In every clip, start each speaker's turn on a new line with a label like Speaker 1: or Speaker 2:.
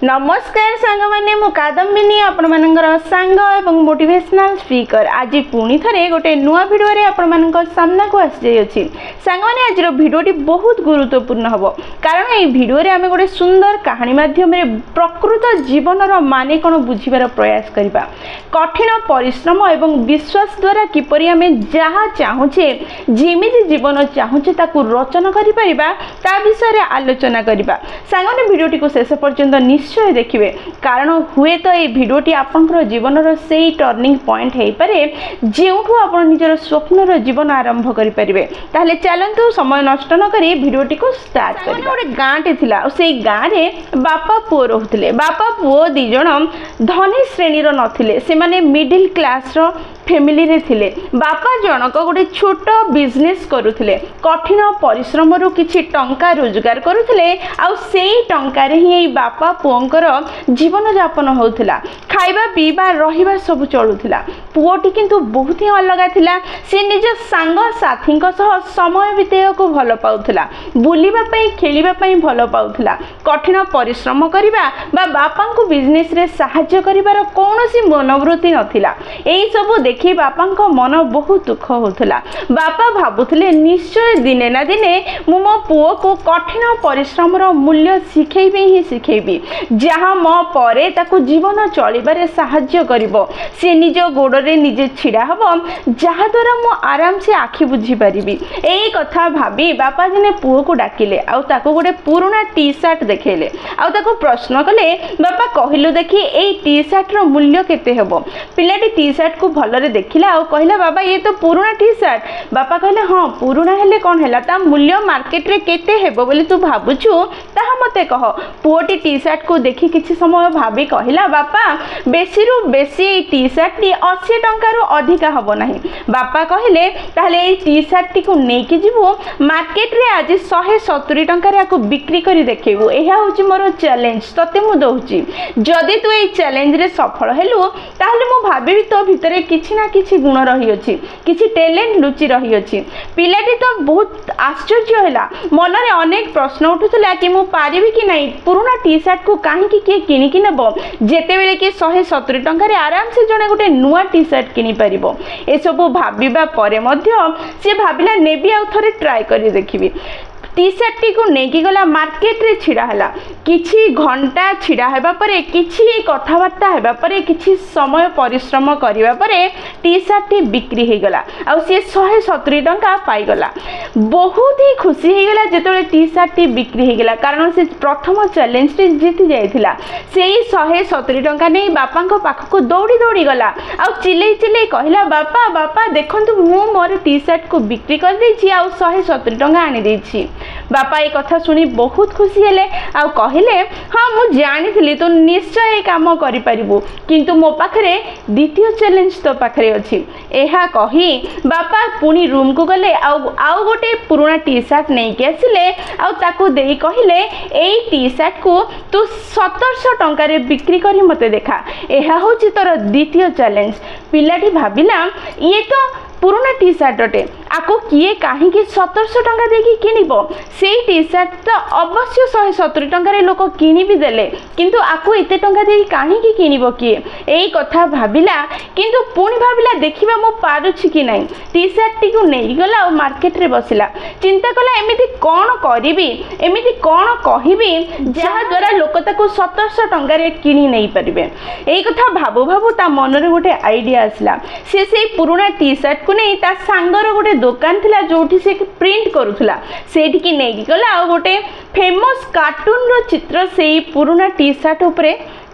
Speaker 1: नमस्कार सांग मैंने मु कादम्बिनी आपण मानकर सांग एवं मोटिवेशनल स्पीकर आज पुणी थे गोटे नुआ भिडियो रे आपण मानक सामना को आसी जाई सांग मैंने आज भिडियोटी बहुत गुरुत्वपूर्ण हम कारण ये भिडियो रे आमे गोटे सुंदर कहानी माध्यम रे प्रकृत जीवन माने कौन बुझीबार प्रयास करबा कठिन परिश्रम एवं विश्वास द्वारा किपरि आमे जहाँ चाहूचे जिमिति जीवन चाहूचे ताकू रचना करि परिबा ता विषय रे आलोचना करबा सांग मैंने भिडियोटी को शेष पर्यंत निश्चय देखिए कारण हुए तो ये भिडियोटी आपनकर जीवनर से टर्निंग पॉइंट हो पारे जेउठू आप निजर स्वप्नर जीवन आरंभ करें ताहले चलतु समय नष्ट न करी भिडियोटी को स्टार्ट कर गोटे गाँटे थिला से गाँव में बापा पुओ रोते बापा पुओ दी जण धनी श्रेणीर नथिले से माने मिडिल क्लास रो फैमिली रे थिले बापा जनक गोटे छोट बिजनेस करुथिले कठिन परिश्रम रु किछि टंका रोजगार करुथिले आ सेई टंका रे ही बापा पुओंकर जीवन यापन होउथिला खाइबा पीबा रहिबा सब चलुथिला पुओटी किंतु बहुत ही अलग थिला से निज सांग साथी सह समय बितेय को भल पाउथिला बुलिबा पई खेलिबा पई भल पाउथिला कठिन परिश्रम करिबा बा बापा को बिजनेस रे सहाय्य करिवार कोनोसी मनोवृत्ति नथिला एई सब देखि बापा को मन बहुत दुख होता बापा भावुले निश्चय दिने ना दिने मु मो पुओ को कठिन परिश्रम मूल्य शिखेबी ही शिखेबी जहाँ मो परे ताकू जीवन चलिबारे सहाय्य करिवो से निज गोड़े निजे छिड़ा हम जहाँ द्वारा मु आराम से आखि बुझी पारिबी एई कथा भाबी बापा दिने पुओ को डाकिले आउ ताकू गोटे पुराना टी शर्ट देखेले आउ ताकू प्रश्न कले बापा कहिलु देखी एई टी शर्ट रो मूल्य केते हेबो पिलाटी टी शर्ट को भलरे देखिला और कहला बाबा ये तो पुराना टी शर्ट बापा कहले हाँ पुराना हेले कौन है ता मूल्य मार्केट रे केते हेबो बोली तू भाबुछु ताहा मते कह पुओटी टी शर्ट को देखि किछि समय भाबी कहला बापा बेसी रु बेसी टी शर्ट टी 80 टंका रु अधिका हबो नाही बापा कहले ताहले ए टी शर्ट टी को नेकी जिवो मार्केट रे आज 170 टंका रे को बिक्री करी देखेबो एहा होची मोर चैलेंज तते मु दोउची जदी तू ए चैलेंज रे सफल हेलु ताहले मु भाबी तो भितरे किछि ना किछि गुण रही अछि किछि टैलेंट लुचि रही अछि पिलाटी तो बहुत आश्चर्य हैला मन रे अनेक प्रश्न उठुतला कि मु पारिबी कि नहीं पुराना टी शर्ट को काहे कि के किनि कि नेबो जेते बेले कि 170 टंका रे आराम से जने गोटे नुआ टी शर्ट किनि परिबो ए सब भाबिबा परे मध्य से भाबिला नेबी आ थरे ट्राई करी देखिबी टी शर्ट टी को नेकी गला मार्केट रे छिड़ा हला किछि घंटा छिड़ा हेबा परे किछि कथावार्ता हेबा परे किछि समय परिश्रम करिबा परे टी शर्ट टी बिक्री हे गला आ से 170 टंका पाई गला बहुत ही खुशी हे गला जेतले टी शर्ट टी बिक्री हे गला कारण से प्रथम चैलेंज टी जीति जायथिला सेही 170 टंका नै बापा को पाख को दौड़ी दौड़ी गला आ चिल्लै चिल्लै कहला बापा बापा देखंतु मु मोर टी शर्ट को बिक्री कर दैछि आ 170 टंका आनी दैछि बापा ये कथा सुनी बहुत खुशी हेले आ कहले हाँ मु जानी तू निश्चय ये काम करि परिबु किंतु मो पाखरे द्वितीय चैलेंज तो पाखरे अछि एहा कही बापा पुनी रूम को गले आउ गोटे पुराना टी शर्ट नहीं के आसिले आउ ताकू देई कहले एई टी शर्ट को तू 1700 टंका रे बिक्री करी मते देखा एहा होची तोर द्वितीय चैलेंज पिलाटी भाबिला ये तो पुराना टी शर्ट अटे आको किए कहीं 1700 टंका देकी किनिबो सेई टी शर्ट तो अवश्य 170 टंका रे लोक किनि भी देले किंतु आको एते टंका देकी कहीं की किनिबो किए एई कथा भाबिला किंतु पुणी भाबिला देखिबा मो पारुछि कि नहीं टी शर्ट टी को नेई गला और मार्केट रे बसिला चिंता कला एमिति कोन करिवि एमिति कोन कहिबि जहा द्वारा लोक ताको 1700 टंका रे किनि नै परिबे एई कथा भाबो भाबो ता मन रे गोटे आईडिया आसला से सेई पुराना टी शर्ट को नहीं ता सांगर गोटे दुकान थिला जोठी से प्रिंट करूथला सेठी की नेगी गला आ गोटे फेमस कार्टून रो चित्र सेई पुराना टी शर्ट ऊपर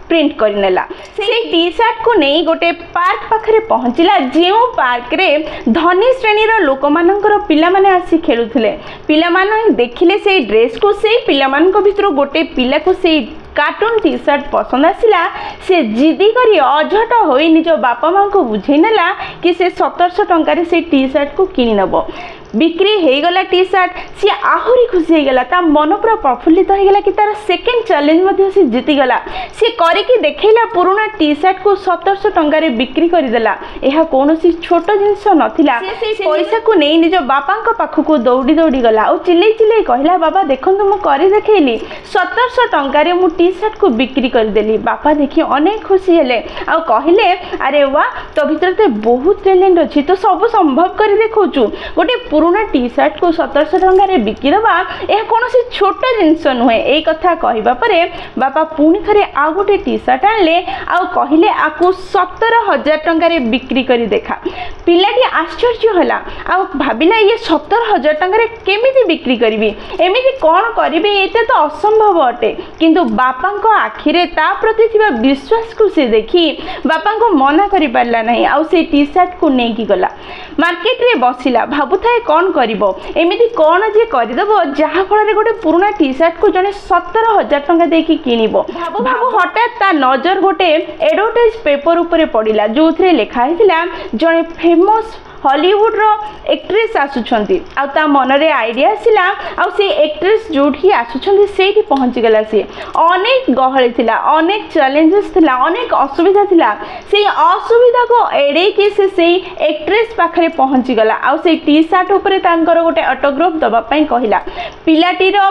Speaker 1: प्रिंट कर नेला से टी शर्ट को नहीं गोटे पार्क पाखरे पहुंचला जेउ पार्क रे धनी श्रेणी रो लोक मानकर पिला माने आसी खेलुथिले पिला माने देखिले से ड्रेस को से पिला मानक भितर गोटे पिला को से कार्टून टी शर्ट पसंद आसिला से जिदी करी अझट होई निज बापा मां को बुझे नेला कि से 1700 टंका रे से टी शर्ट को किनि नबो बिक्री हो गला टी सार्ट सी आहुरी खुशी हो गला मन पूरा प्रफुल्लित हो गला कि तार सेकेंड चैलेंज सी जीतीगला सी करके देखला पुराना टी सार्ट को 1700 टंकार बिक्री करदेला यह कौन छोट जिनस नाला पैसा को नहीं निज बापा पाखक दौड़ी दौड़ी गला और चिल्लई चिल्लई कहला बाबा देखो मुझे देखली 1700 टंकार मु टी सार्ट को बिक्री करदेली बापा देखी अनेक खुशी हेले आ कहले अरे वाह तो भीतर तो बहुत टैलेंट अच्छी तो सब संभव कर देखु गोटे पुराना टी सार्ट को 1700 टंकार बिकिदबा यह कौन छोट जिनस नुहे यही कथा कहवा पर बापा पुणी थे आउ गोटे टी सार्ट आणले आउ कहले आपको 17,000 टंकार बिक्री कर देखा पिलाटी आश्चर्य है आ भाविला ये 17,000 टंकार केमिति बिक्री करी एमिति कौन करी ये तो असंभव अटे किंतु बापा आखिरे ता प्रति थिबा विश्वास को से देखी बापा को मना करि पारला नहीं आउ से टी सार्ट को नहीं की गला मार्केट रे बसिला भाबुथाए कौन करिवो एमिति कौन जे करिदबो जहा फल रे गोटे पुराना टी सार्ट को जने 17,000 टंका देकी किनिबो भाबु हठात ता नजर गोटे एडवर्टाइज पेपर ऊपर पड़िला जो थरे लिखा हिथिला जने फेमस हॉलीवुड रो एक्ट्रेस आसुछंती आ ता मन रे आइडिया आसिला आ से एक्ट्रेस जोठी आसुछंती सेठी पहुंची गला से अनेक गहली थिला अनेक चैलेंजेस थिला अनेक असुविधा थिला से असुविधा को एडे के से एक्ट्रेस पाखरे पहुंची गला आ से टी सार्ट ऊपर तांकर गोटे ऑटोग्राफ दबा पई कहिला पिलाटी रो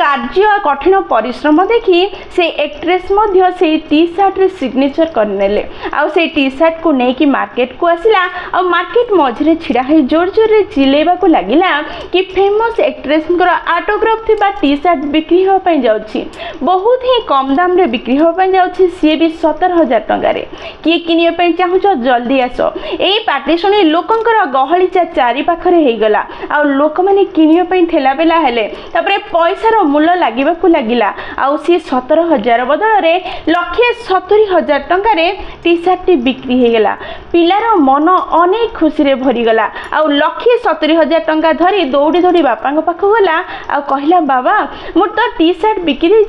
Speaker 1: कार्य कठिन परिश्रम देखि से एक्ट्रेस मध्य से टी सार्ट रे सिग्नेचर करनेले आ से टी सार्ट को नेकी मार्केट को आसिला आ मार्केट मझे छिड़ा है जोर जोर रे चिलेबा को लागिला कि फेमस एक्ट्रेस ऑटोग्राफ थी टी सार्ट बिक्री होपाई जाउछि बहुत ही कम दाम रे बिक्री होपाई जाउछि सी भी 17,000 टंका रे किए किनिया पई चाहूछ जल्दी आसो एई पार्टी सुनी लोकंकर गहली चारि पाखरे हे गला आ लोक माने किनिया पई ठेला बेला हेले तपरे पैसा रो मूल्य लागिबा को लागिला आ सी 17,000 बदल रे 1,70,000 टंका रे टी सार्ट बिक्री हे गला पिलार मन अनेक खुशी भरीगला आ 1,70,000 टंका धरी दौड़ी दौड़ी बापा पाख गला आ कहला बाबा मोर तो टी सार्ट बिक्री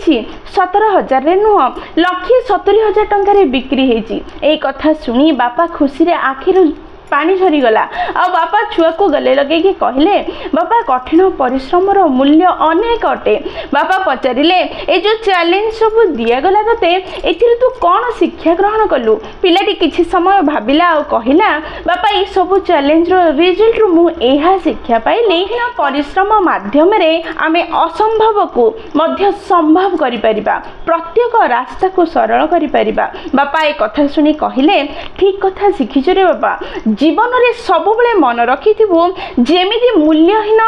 Speaker 1: 17,000 रे नुह 1,70,000 टंका रे बिक्री हेची ए कथा सुनी बापा खुशी रे आखिर पानी झरीगला आ बापा छुआ को गले लगे कि कहले बापा कठिन परिश्रम रो मूल्य अनेक अटे बापा पचारिले ए जो चैलेंज सब दिया गला तते एथिर तू कौन शिक्षा ग्रहण कलु पिलाटी किछि समय भाबिला आ कहला बापा ए सब चैलेंज रो रिजल्ट रो मु एहा शिक्षा पाइली परिश्रम माध्यम रे आमे असंभव को मध्य संभव करि परिबा प्रत्येक रास्ता को सरल करि परिबा बापा ए कथा सुनी कहले ठीक कथा शिखिछ रे बापा जीवन रे सब बेले मन रखी जेमिति मूल्यहीन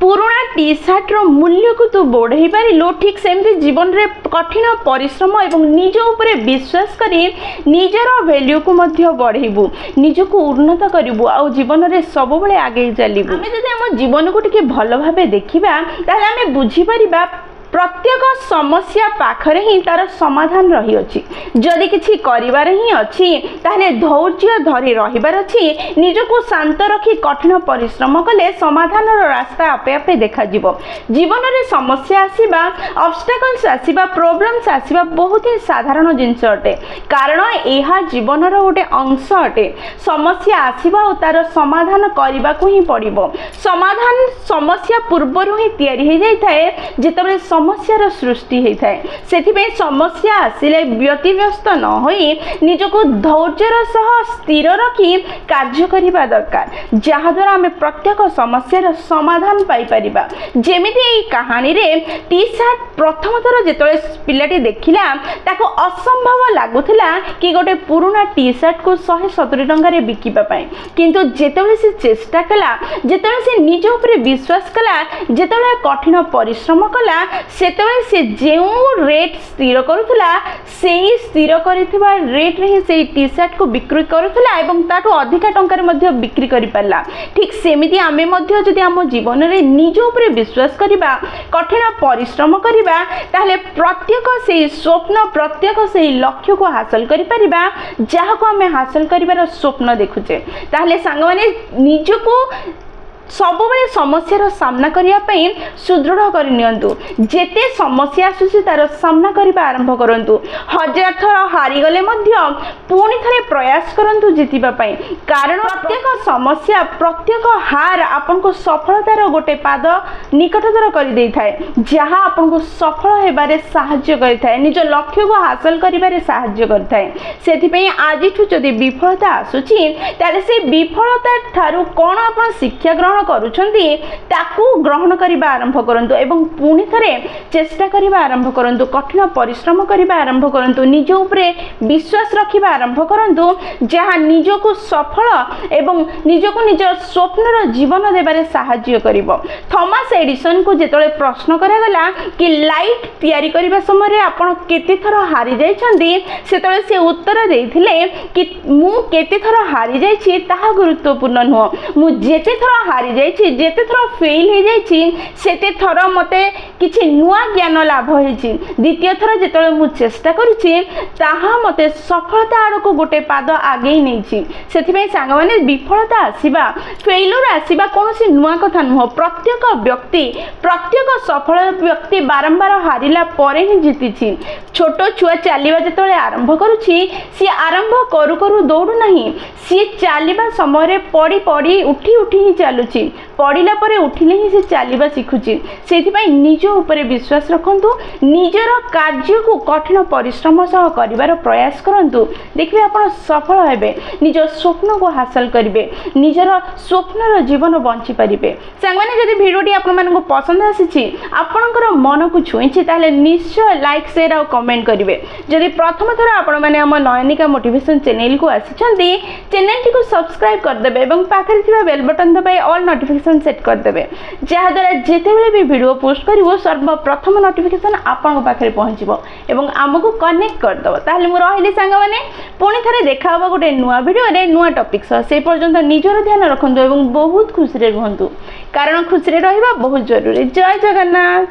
Speaker 1: पुराना टी सार्ट रो मूल्य को तू बढ़ई पारिलु ठीक सेमती जीवन रे कठिन परिश्रम एवं निज उपरे विश्वास करी निजर वैल्यू को मध्य बढ़ेबु निज को उन्नत करिबु आ जीवन रे सब बेले आगे चलिबु आमे जदि हम जीवन को टिके भलो भाबे देखिबा ताले आमे बुझी परिबा प्रत्येक समस्या पाखरे ही तार समाधान रही अछि जदि किछि करिवार ही अछि ताहले धैर्य धरि रहिबार अछि निज को शांत रखी कठिन परिश्रम कले समाधान रो रास्ता आपे आपे देखा जीवो जीवन रे समस्या आसीबा ऑब्स्टेकल्स आसीबा प्रॉब्लम्स आसीबा बहुत ही साधारण जिंस अटे कारण एहा जीवन रो गोटे अंश अटे समस्या आसीबा और तार समाधान करबा को ही पड़िबो समाधान समस्या पूर्व ही तैयारी हो जाय थाए जेतबे समस्यार सृष्टि होता है से समस्या आसिले व्यतिव्यस्त न होई निजको धैर्यर सह स्थिर रखी कार्य करिबा दरकार जहाद्वारा आम प्रत्येक समस्यार समाधान पाई परिबा जेमिति एई कहानी रे टी सार्ट प्रथम थर जेतले पिलाटी देखिला ताको असंभव लागुथिला कि गोटे पुराना टी सार्ट को 170 टंका रे बिकिबा पाई किंतु जेतले से चेष्टा कला जेतले से निज ऊपर विश्वास कला जेतले कठिन परिश्रम कला सेतबे से जेउ रेट स्थिर करुथला सेही स्थिर करिथिबा रेट रे से टी सार्ट को बिक्री करुथला एवं ताटो अधिका टंका रे मध्य बिक्री करि पारला ठीक सेमिति आमे मध्य जदि हम जीवन रे निज ऊपर विश्वास करिबा कठिन परिश्रम करिबा ताहले प्रत्येक से स्वप्न प्रत्येक से लक्ष्य को हासिल करि परिबा जहा को हमें हासिल करिबार स्वप्न देखुचे ताहले संग माने निज को सब बेले समस्या सामना करने सुदृढ़ करनी जेते समस्या आसूसी तार सामना करने आरंभ करूँ। हजार थर हारीगले पुणी थे प्रयास करूँ जीतवाई कारण प्रत्येक समस्या प्रत्येक हार आपन को सफलतार गोटे पाद निकटतर कर दे थाए जहाँ आपन को सफल होबारे साहाय्य करथाए निज लक्ष्य को हासिल करिबारे साहाय्य करथाए। सेथिपई आजिठु जदि विफलता आसुची ताले से विफलता ठारू कोन आपन शिक्षा ग्रहण करूछंती ताकू ग्रहण करिबा आरंभ करंतु एवं पुणी थरे चेष्टा करिबा आरंभ करंतु कठिन परिश्रम करिबा आरंभ करंतु निज उपरे विश्वास रखिबा आरंभ करंतु जहाँ निजको सफल एवं निजको निज स्वप्नर जीवन देबारे साहाय्य करिवो। थॉमस एडिसन को जेतले प्रश्न करागला कि लाइट तैयारी करबा समय आपण केते थर हारि जाइछंती सेतले से उत्तर देथिले कि मु केते थर हारि जाइछि ताहा गुरुत्वपूर्ण नुह मु जेते थर हारि जाइछि जेते थर फेल हे जाइछि सेते थर मते किछि नुआ ज्ञान लाभ होइछि द्वितीय थर जेतले मु चेष्टा करिछि ताहा मते सफलता आड़को गोटे पाद आगे नैछि। सेथिबे सांग माने विफलता आसीबा फेलुर आसीबा कोनोसी नुआ कथा नुह प्रत्येक व्यक्ति प्रत्येक सफल व्यक्ति बारंबार हारिला परे ही जीतिछि। छोट छुआ चलिबा जेतले आरंभ करूछि सी आरंभ करू करू दौड़ू नाही सी चलिबा समय रे पड़ी पड़ी उठी उठी ही चलुछि पड़िला परे उठिले ही से चलिबा सिखुछि। सेथिबाई निज उपरे विश्वास रखंतु निजर कार्य को कठिन परिश्रम सह करिवार प्रयास करंतु देखबे आपण सफल हेबे निज स्वप्न को हासिल करिवे निजर स्वप्नर जीवन बंची परिबे। सांगमाने जदि भिडियोटी आपण मानको पसंद आसीछि आपणकर मन को छुईछि ताले निश्चय लाइक शेयर और कमेंट करिवे। जदि प्रथम थर आपण माने हम नयनिका मोटिवेशन चैनल को आसीछंती चैनल टी को सब्सक्राइब कर देबे एवं पाखरे थिबा बेल बटन दबाई ऑल नोटिफिकेशन सेट कर देबे जहा द्वारा जेते बेले भी वीडियो पोस्ट करिवो सर्वप्रथम नोटिफिकेशन आपन पाखरे पहुंचीबो एवं हमको कनेक्ट कर दबो। ताले मु रहिली सांग माने पुणी थरे देखा होबा गोटे नुआ वीडियो रे नुआ टॉपिक से पर्यंत निजर ध्यान रखंतु एवं बहुत खुशी रे रहंतु कारण खुशी रे रहिबा बहुत जरूरी। जय जगन्नाथ।